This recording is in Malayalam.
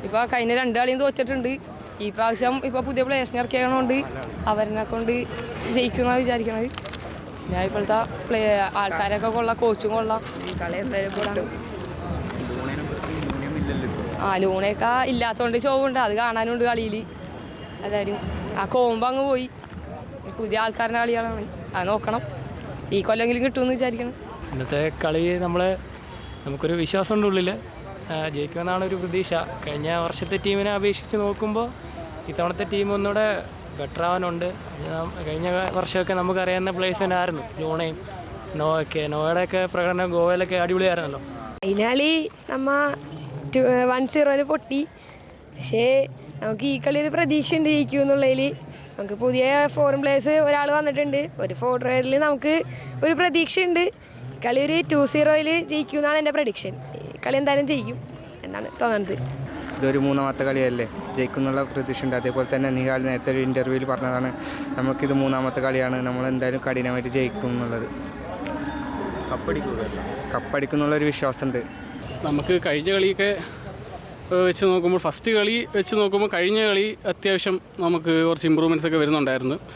ഇപ്പോൾ കഴിഞ്ഞ 2 കളിയും തോറ്റിട്ടുണ്ട്. ഈ പ്രാവശ്യം ഇപ്പോൾ പുതിയ പ്ലേയേഴ്സിനെ ഇറക്കിയതുകൊണ്ട് അവരെ കൊണ്ട് ജയിക്കുമെന്നാണ് വിചാരിക്കണത്. ഞാൻ ഇപ്പോഴത്തെ ആൾക്കാരൊക്കെ കൊള്ളാം, കോച്ചും കൊള്ളാം. ഈ കളി എന്തായാലും കൂടാണ്. ലൂണയൊക്കെ ഇല്ലാത്തതുകൊണ്ട് ഷോവുണ്ട്, അത് കാണാനുണ്ട് കളിയിൽ എല്ലാവരും. ആ കോമ്പ് അങ്ങ് പോയി. പുതിയ ആൾക്കാരുടെ കളികളാണ്, അത് നോക്കണം. ഈ കൊല്ലെങ്കിലും കിട്ടുമെന്ന് വിചാരിക്കണം. ഇന്നത്തെ കളി നമുക്കൊരു വിശ്വാസമുണ്ട് ഉള്ളിൽ, ജയിക്കുമെന്നാണ് ഒരു പ്രതീക്ഷ. കഴിഞ്ഞ വർഷത്തെ ടീമിനെ അപേക്ഷിച്ച് നോക്കുമ്പോൾ ഇത്തവണത്തെ ടീം ഒന്നുകൂടെ ബെറ്റർ ആവാനുണ്ട്. കഴിഞ്ഞ വർഷമൊക്കെ നമുക്കറിയാവുന്ന പ്ലേയേഴ്സ് തന്നെ ആയിരുന്നു, ലൂണയും നോയുടെയൊക്കെ പ്രകടനം ഗോവയിലൊക്കെ അടിപൊളിയായിരുന്നല്ലോ. അതിനാളി നമ്മ 1-0 പൊട്ടി. പക്ഷേ നമുക്ക് ഈ കളി ഒരു പ്രതീക്ഷ ഉണ്ട് ജയിക്കും എന്നുള്ളതിൽ. നമുക്ക് പുതിയ ഫോറിൻ പ്ലേയേഴ്സ് ഒരാൾ വന്നിട്ടുണ്ട്, ഒരു ഫോർവേഡിൽ നമുക്ക് ഒരു പ്രതീക്ഷ ഉണ്ട്. കളി ഒരു 2-0 ജയിക്കും എന്നാണ് എൻ്റെ പ്രഡിക്ഷൻ. കളി എന്തായാലും ജയിക്കും എന്നാണ് തോന്നുന്നത്. ഇതൊരു 3ാമത്തെ കളിയല്ലേ, ജയിക്കുന്നുള്ള പ്രതീക്ഷ ഉണ്ട്. അതേപോലെ തന്നെ നിഹാൽ നേരത്തെ ഒരു ഇൻ്റർവ്യൂവിൽ പറഞ്ഞതാണ്, നമുക്കിത് 3ാമത്തെ കളിയാണ്, നമ്മളെന്തായാലും കഠിനമായിട്ട് ജയിക്കും എന്നുള്ളത്. കപ്പടിക്കുന്നുള്ളൊരു വിശ്വാസമുണ്ട്. നമുക്ക് കഴിഞ്ഞ കളിയൊക്കെ വെച്ച് നോക്കുമ്പോൾ, ഫസ്റ്റ് കളി വെച്ച് നോക്കുമ്പോൾ കഴിഞ്ഞ കളി അത്യാവശ്യം നമുക്ക് കുറച്ച് ഇമ്പ്രൂവ്മെൻറ്റ്സ് ഒക്കെ വരുന്നുണ്ടായിരുന്നു.